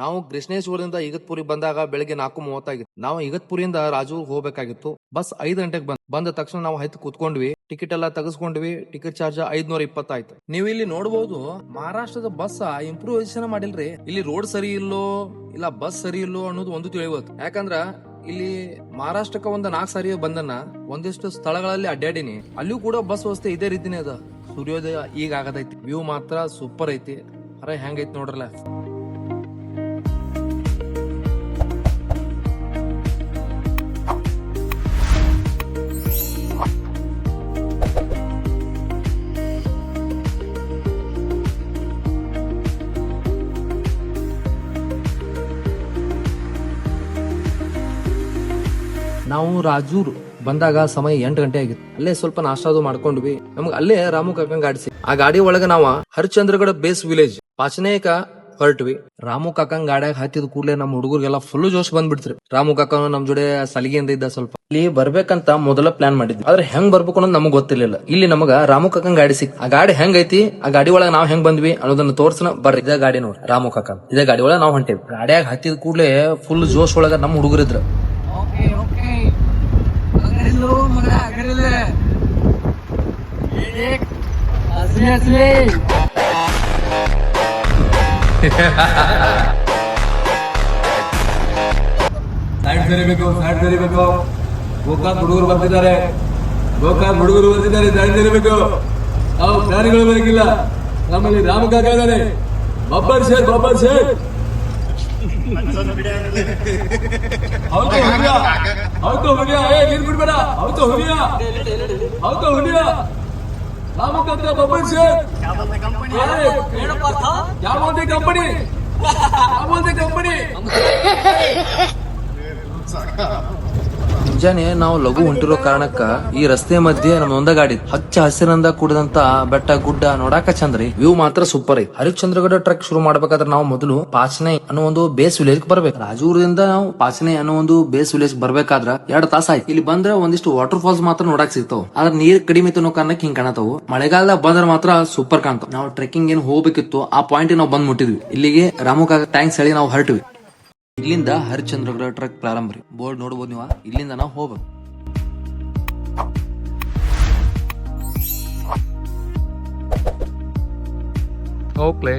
ನಾವು ಕೃಷ್ಣೇಶ್ವರದಿಂದ ಇಗತ್ಪುರಿ ಬಂದಾಗ ಬೆಳಗ್ಗೆ 4:30 ನಾವು ಇಗತ್ಪುರಿಯಿಂದ ರಾಜೂರ್ ಹೋಗ್ಬೇಕಾಗಿತ್ತು. ಬಸ್ 5 ಗಂಟೆಗೆ ಬಂದ ತಕ್ಷಣ ನಾವು ಹೈತ್ ಕೂತ್ಕೊಂಡ್ವಿ. ಟಿಕೆಟ್ ಎಲ್ಲ ತೆಗೆಸ್ಕೊಂಡ್ವಿ. ಟಿಕೆಟ್ ಚಾರ್ಜ್ 520 ಆಯ್ತು. ನೀವು ಇಲ್ಲಿ ನೋಡಬಹುದು ಮಹಾರಾಷ್ಟ್ರದ ಬಸ್ ಇಂಪ್ರೂವೈಸೇಷನ್ ಮಾಡಿಲ್ರಿ. ಇಲ್ಲಿ ರೋಡ್ ಸರಿ ಇಲ್ಲೋ ಇಲ್ಲ ಬಸ್ ಸರಿ ಇಲ್ಲೋ ಅನ್ನೋದು ಒಂದು ತಿಳಿಯುತ್ತೆ. ಯಾಕಂದ್ರ ಇಲ್ಲಿ ಮಹಾರಾಷ್ಟ್ರಕ್ಕೆ ಒಂದು 4 ಸಾರಿ ಬಂದನ್ನ ಒಂದಿಷ್ಟು ಸ್ಥಳಗಳಲ್ಲಿ ಅಡ್ಡಾಡಿನಿ. ಅಲ್ಲಿಯೂ ಕೂಡ ಬಸ್ ವ್ಯವಸ್ಥೆ ಇದೇ ರೀತಿನೇ ಅದ. ಸೂರ್ಯೋದಯ ಈಗ ಆಗದೈತಿ. ವ್ಯೂ ಮಾತ್ರ ಸೂಪರ್ ಐತಿ. ಅರೆ ಹೆಂಗೈತಿ ನೋಡ್ರಲ್ಲ. ನಾವು ರಾಜೂರ್ ಬಂದಾಗ ಸಮಯ 8 ಗಂಟೆ ಆಗಿತ್ತು. ಅಲ್ಲೇ ಸ್ವಲ್ಪ ನಾಷ್ಟಾದು ಮಾಡ್ಕೊಂಡ್ವಿ. ನಮ್ಗೆ ಅಲ್ಲೇ ರಾಮು ಕಾಕಂಗ್ ಗಾಡಿಸಿ ಆ ಗಾಡಿ ಒಳಗ ನಾವ ಹರಿಶ್ಚಂದ್ರಗಢ ಬೇಸ್ ವಿಲೇಜ್ ಪಾಚನೇಕ ಹೊರಟ್ವಿ. ರಾಮು ಕಾಕಂಗ್ ಗಾಡಿಯಾಗ ಹತ್ತಿದ ಕೂಡಲೇ ನಮ್ಮ ಹುಡುಗರಿಗೆಲ್ಲ ಫುಲ್ ಜೋಶ್ ಬಂದ್ಬಿಡ್ತ್ರಿ. ರಾಮು ಕಾಕನು ನಮ್ ಜೋಡೆ ಸಲಿಗೆಯಿಂದ ಇದ್ದ. ಸ್ವಲ್ಪ ಇಲ್ಲಿ ಬರ್ಬೇಕಂತ ಮೊದಲ ಪ್ಲಾನ್ ಮಾಡಿದ್ವಿ. ಆದ್ರೆ ಹೆಂಗ್ ಬರ್ಬೇಕು ಅನ್ನೋದು ನಮಗ್ ಗೊತ್ತಿರ್ಲಿಲ್ಲ. ಇಲ್ಲಿ ನಮಗ ರಾಮು ಕಾಕಂಗ್ ಗಾಡಿ ಸಿಕ್. ಆ ಗಾಡಿ ಹೆಂಗೈತಿ, ಆ ಗಾಡಿ ಒಳಗ ನಾವ್ ಹೆಂಗ್ ಬಂದ್ವಿ ಅನ್ನೋದನ್ನ ತೋರ್ಸನ ಬರ್ರಿ. ಇದೇ ಗಾಡಿ ನೋಡ್ರಿ ರಾಮು ಕಾಕನ್. ಇದೇ ಗಾಡಿ ಒಳಗ ನಾವ್ ಹೊಂಟೇವಿ. ಗಾಡಿಯಾಗ ಹತ್ತಿದ ಕೂಡಲೇ ಫುಲ್ ಜೋಶ್ ಒಳಗ ನಮ್ಮ ಹುಡುಗರಿದ್ರು. ಸೈಡ್ ಸೇರಿಬೇಕು, ಸೈಡ್ ಸೇರಿಬೇಕು. ಗೋಕಾಕ್ ಹುಡುಗರು ಬರ್ತಿದ್ದಾರೆ, ಗೋಕಾಕ್ ಹುಡುಗರು ಬರ್ತಿದ್ದಾರೆ. ಸೈಡ್ ಸೇರಿಬೇಕು. ನಾವು ಪ್ರಾಣಿಗಳು ಬರಕಿಲ್ಲ. ನಮ್ಮಲ್ಲಿ ರಾಮ ಕಾಕ ಇದ್ದಾರೆ. ಬಬ್ಬರ್ ಶೇರ್, ಬಬ್ಬರ್ ಶೇರ್. ಹೌದು ಹುಲಿಯ, ನೀರು ಬಿಡ್ಬೇಡ. ಹೌದು ಹುಲಿಯ, ಹೌದು ಹುಲಿಯ. ರಾಮ ಕಾಕ ಬಬ್ಬರ್ ಶೇರ್. ಯಾವ ಒಂದು ಕಂಪನಿ, ಯಾವ ಒಂದು ಕಂಪನಿ. ಮುಂಜಾನೆ ನಾವು ಲಘು ಹೊಂಟಿರೋ ಕಾರಣಕ್ಕ ಈ ರಸ್ತೆ ಮಧ್ಯೆ ನಮ್ದೊಂದ ಗಾಡಿ ಹಚ್ಚ ಹಸಿರಿಂದ ಕೂಡಿದಂತ ಬೆಟ್ಟ ಗುಡ್ಡ ನೋಡಾಕ ಚಂದ್ರಿ. ವ್ಯೂ ಮಾತ್ರ ಸೂಪರ್ ಐತಿ. ಹರಿಶ್ಚಂದ್ರಗಢ ಟ್ರೆಕ್ ಶುರು ಮಾಡ್ಬೇಕಾದ್ರೆ ನಾವು ಮೊದಲು ಪಾಚನೆ ಅನ್ನೋ ಒಂದು ಬೇಸ್ ವಿಲೇಜ್ ಬರ್ಬೇಕು. ರಾಜೂರದಿಂದ ನಾವು ಪಾಚನೆ ಅನ್ನೋ ಒಂದು ಬೇಸ್ ವಿಲೇಜ್ ಬರ್ಬೇಕಾದ್ರ 2 ತಾಸ ಆಯ್ತು. ಇಲ್ಲಿ ಬಂದ್ರೆ ಒಂದಿಷ್ಟು ವಾಟರ್ ಫಾಲ್ಸ್ ಮಾತ್ರ ನೋಡಾಕ್ ಸಿಗ್ತಾವ. ಆದ್ರೆ ನೀರ್ ಕಡಿಮೆ ಅನ್ನೋ ಕಾರಣಕ್ಕೆ ಹಿಂಗ್ ಕಾಣತಾವು. ಮಳೆಗಾಲದಾಗ ಬಂದ್ರೆ ಮಾತ್ರ ಸೂಪರ್ ಕಾಣ್ತಾವ. ನಾವು ಟ್ರೆಕ್ಕಿಂಗ್ ಏನ್ ಹೋಗ್ಬೇಕಿತ್ತು ಆ ಪಾಯಿಂಟ್ ನಾವು ಬಂದ್ ಮುಟ್ಟಿದ್ವಿ. ಇಲ್ಲಿಗೆ ರಾಮುಕಾಗ ಟ್ಯಾಂಕ್ಸ್ ಹೇಳಿ ನಾವು ಹೊರಟ್ವಿ. ಇಲ್ಲಿಂದ ಹರಿಶ್ಚಂದ್ರಗಢ ಟ್ರೆಕ್ ಪ್ರಾರಂಭ ರೀ. ಬೋರ್ಡ್ ನೋಡಬಹುದು ನೀವು. ಇಲ್ಲಿಂದ ನಾವು ಹೋಗ್ಬೇಕು. ಓಕೆ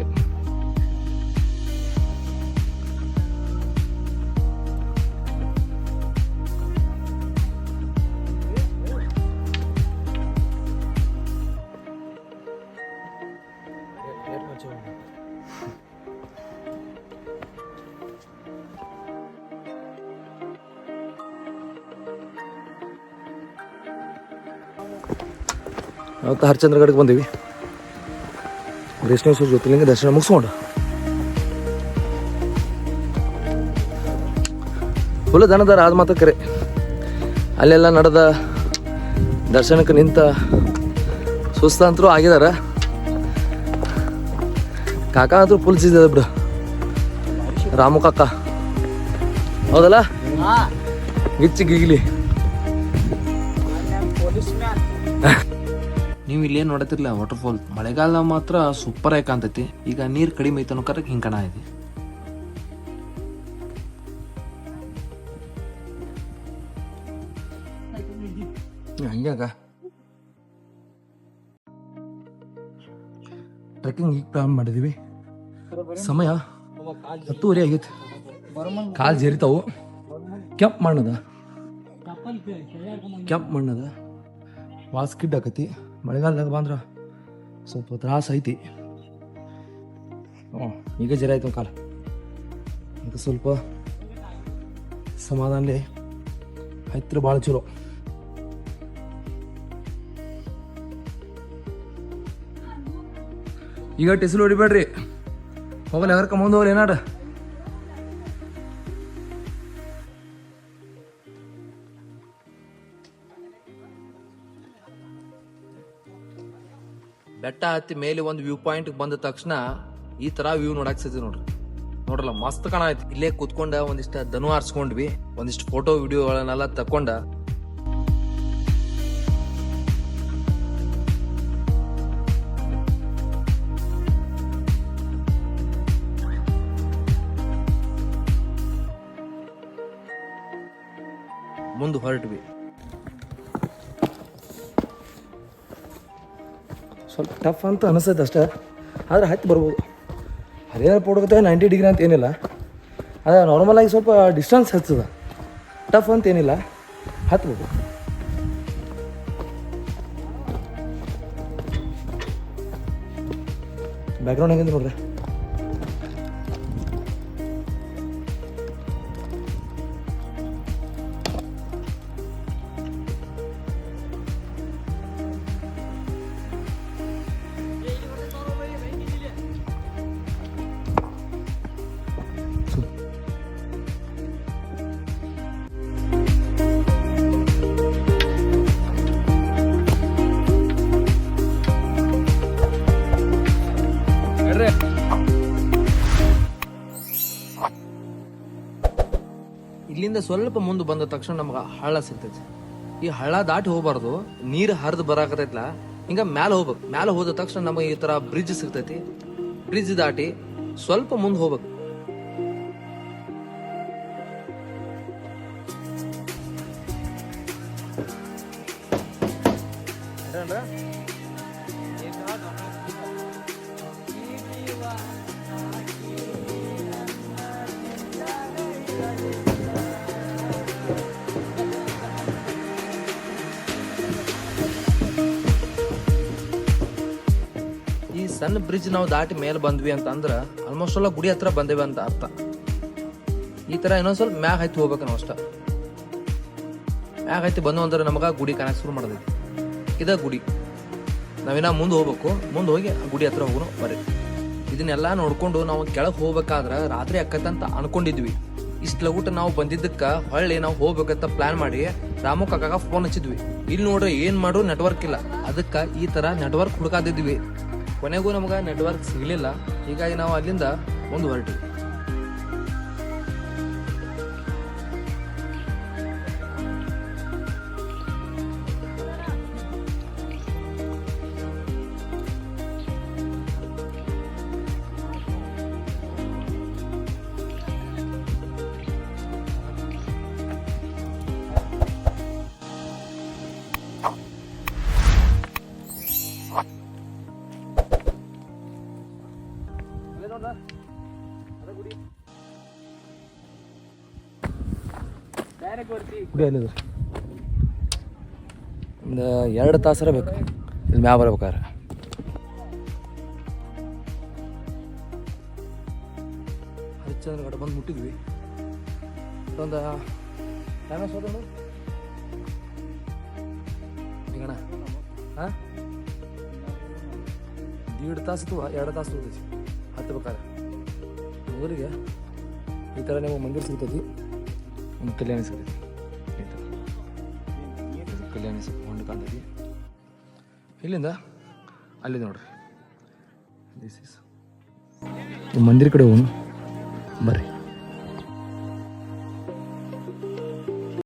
ನಾವು ಹರಿಶ್ಚಂದ್ರಗಢಕ್ಕೆ ಬಂದೀವಿ. ಕೃಷ್ಣೇಶ್ವರ ಜ್ಯೋತಿರ್ಲಿಂಗ ದರ್ಶನ ಮುಗಿಸ್ಕೊಂಡು ಫುಲ್ ದನದಾರ ಆದ ಮಾತ್ರ ಕರೆ. ಅಲ್ಲೆಲ್ಲ ನಡೆದ ದರ್ಶನಕ್ಕೆ ನಿಂತ ಸುಸ್ತಂತರೂ ಆಗಿದಾರ. ಕಾಕ ಅಂತೂ ಫುಲ್ ಸಿದ ಬಿಡು. ರಾಮು ಕಾಕ ಹೌದಲ್ಲ, ಗಿಚ್ಚಿ ಗಿಗಿಲಿ. ನೀವು ಇಲ್ಲೇನ್ ನೋಡತಿರ್ಲ ವಾಟರ್ ಫಾಲ್. ಮಳೆಗಾಲ ಮಾತ್ರ ಸೂಪರ್ ಆಗಿ ಕಾಣ್ತೈತಿ. ಈಗ ನೀರ್ ಕಡಿಮೆ ಐತೆ ಅನ್ನೋ ಕರಕ್ ಹಿಂಗ್ ಕಾಣ ಐತಿ. ಹಂಗ್ಯಾಗ ಟ್ರೆಕ್ಕಿಂಗ್ ಈಗ ಪ್ರಾರಂಭ ಮಾಡಿದೀವಿ. ಸಮಯ 10:30 ಆಗೈತಿ. ಕಾಲ್ ಜೇರಿತಾವು. ಕೆಂಪ್ ಮಣ್ಣದ ವಾಸ್ ಕಿಡ್ ಆಕತಿ. ಮಳೆಗಾಲದಾಗ ಬಂದ್ರ ಸ್ವಲ್ಪ ತ್ರಾಸ ಐತಿ. ಈಗ ಜರ ಆಯ್ತು ಕಾಲ. ಅಂತ ಸ್ವಲ್ಪ ಸಮಾಧಾನಲೆ ಹತ್ತಿರ ಭಾಳ ಚಲೋ. ಈಗ ಟಿಸಲು ಹೊಡಿಬೇಡ್ರಿ. ಹೋಗಲ್ಲ ಯಾರ ಮುಂದೆ ಹೋಗ್ಲಿ ಏನಾಡ. ಬೆಟ್ಟ ಹತ್ತಿ ಮೇಲೆ ಒಂದು ವ್ಯೂ ಪಾಯಿಂಟ್ ಬಂದ ತಕ್ಷಣ ಈ ತರ ವ್ಯೂ ನೋಡಕ್ ಸಿಗ್ತದೆ ನೋಡ್ರಿ. ನೋಡ್ರಲ್ಲ ಮಸ್ತ್ ಕಾಣೈತಿ. ಇಲ್ಲೇ ಕುತ್ಕೊಂಡ ಒಂದಿಷ್ಟ ದನು ಆರ್ಸ್ಕೊಂಡ್ವಿ. ಒಂದಿಷ್ಟು ಫೋಟೋ ವಿಡಿಯೋಗಳನ್ನೆಲ್ಲ ತಕೊಂಡ ಮುಂದೆ ಹೊರಟ್ವಿ. ಸ್ವಲ್ಪ ಟಫ್ ಅಂತ ಅನಿಸ್ತೈತೆ ಅಷ್ಟೇ, ಆದರೆ ಹತ್ತಿ ಬರ್ಬೋದು. ಹರಿಹರ ಪೋಡಕತ್ತೆ 90 ಡಿಗ್ರಿ ಅಂತ ಏನಿಲ್ಲ, ಅದು ನಾರ್ಮಲಾಗಿ ಸ್ವಲ್ಪ ಡಿಸ್ಟೆನ್ಸ್ ಹೆಚ್ಚದ, ಟಫ್ ಅಂತ ಏನಿಲ್ಲ, ಹತ್ಬೋದು. ಬ್ಯಾಕ್ಗ್ರೌಂಡ್ ಹೆಂಗಿದೆ ನೋಡ್ರಿ. ಇಲ್ಲಿಂದ ಸ್ವಲ್ಪ ಮುಂದೆ ಬಂದ ತಕ್ಷಣ ನಮ್ಗೆ ಹಳ್ಳ ಸಿಗ್ತೈತಿ. ಈ ಹಳ್ಳ ದಾಟಿ ಹೋಗ್ಬಾರ್ದು, ನೀರು ಹರಿದು ಬರಾಕತೈತ್ಲ, ಹಿಂಗ ಮ್ಯಾಲ ಹೋಗ್ಬೇಕು. ಮ್ಯಾಲ ಹೋದ ತಕ್ಷಣ ನಮಗೆ ಈ ತರ ಬ್ರಿಡ್ಜ್ ಸಿಗ್ತೈತಿ. ಬ್ರಿಡ್ಜ್ ದಾಟಿ ಸ್ವಲ್ಪ ಮುಂದೆ ಹೋಗ್ಬೇಕು. ಈ ಸಣ್ಣ ಬ್ರಿಡ್ಜ್ ನಾವು ದಾಟಿ ಮೇಲೆ ಬಂದ್ವಿ ಅಂತ ಅಂದ್ರ ಆಲ್ಮೋಸ್ಟ್ ಎಲ್ಲ ಗುಡಿ ಹತ್ರ ಬಂದೇವಿ ಅಂತ ಅರ್ಥ. ಈ ತರ ಇನ್ನೊಂದ್ ಸ್ವಲ್ಪ ಮ್ಯಾಗ ಹತ್ತಿ ಹೋಗ್ಬೇಕು ನಾವು ಅಷ್ಟ. ಮ್ಯಾಗ ಹತ್ತಿ ಬಂದು ಅಂದ್ರೆ ನಮಗ ಗುಡಿ ಕಾಣಕ್ ಶುರು ಮಾಡದೈತಿ. ಇದ ಗುಡಿ. ನಾವಿನ್ನ ಮುಂದೆ ಹೋಗ್ಬೇಕು. ಮುಂದೆ ಹೋಗಿ ಗುಡಿ ಹತ್ರ ಹೋಗೋಣ ಬರ್ರಿ. ಇದನ್ನೆಲ್ಲ ನೋಡ್ಕೊಂಡು ನಾವು ಕೆಳಗೆ ಹೋಗ್ಬೇಕಾದ್ರ ರಾತ್ರಿ ಅಕ್ಕತ್ತಂತ ಅನ್ಕೊಂಡಿದ್ವಿ. ಇಷ್ಟು ಲಗುಟ ನಾವು ಬಂದಿದ್ದಕ್ಕ ಹೊಳ್ಳಿ ನಾವು ಹೋಗ್ಬೇಕಂತ ಪ್ಲಾನ್ ಮಾಡಿ ರಾಮು ಕಾಕಾಗ ಫೋನ್ ಹಚ್ಚಿದ್ವಿ. ಇಲ್ಲಿ ನೋಡ್ರಿ ಏನ್ ಮಾಡ್ರು ನೆಟ್ವರ್ಕ್ ಇಲ್ಲ. ಅದಕ್ಕ ಈ ತರ ನೆಟ್ವರ್ಕ್ ಹುಡುಕಾದಿದ್ವಿ. ಕೊನೆಗೂ ನಮ್ಗೆ ನೆಟ್ವರ್ಕ್ ಸಿಗ್ಲಿಲ್ಲ. ಹೀಗಾಗಿ ನಾವು ಅಲ್ಲಿಂದ ಮುಂದೆ ಹೊರಟ್ವಿ. ಗುಡಿ ಅಲ್ಲಿದೆ. ಒಂದು 2 ತಾಸರ ಬೇಕು ಇಲ್ಲಿ ಮ್ಯಾಗ ಬರ್ಬೇಕಾದ್ರೆ. ಹರಿಶ್ಚಂದ್ರಗಡ ಬಂದು ಮುಟ್ಟಿದ್ವಿ. ಒಂದು ಟೈಮ್ ಸೋದನು ಈಗಣ ಹಾಂ 1.5 ತಾಸು 2 ತಾಸು ಹೋಗ್ತೈತಿ ಹತ್ಬೇಕಾದ್ರೆ. ಊರಿಗೆ ಈ ಥರ ನಿಮಗೆ ಮಂದಿರ ಸಿಗ್ತೈತಿ, ಒಂದು ಕಲ್ಯಾಣ ಸಿಗ್ತೈತಿ. ಕಲ್ಯಾಣ ಸಿಗ್ಕೊಂಡು ಕಾಣ್ತೈತಿ. ಇಲ್ಲಿಂದ ಅಲ್ಲಿ ನೋಡ್ರಿ, ದಿಸ್ ಇಸ್ ಮಂದಿರ ಕಡೆ ಹೋಗೋಣ ಬರ್ರಿ.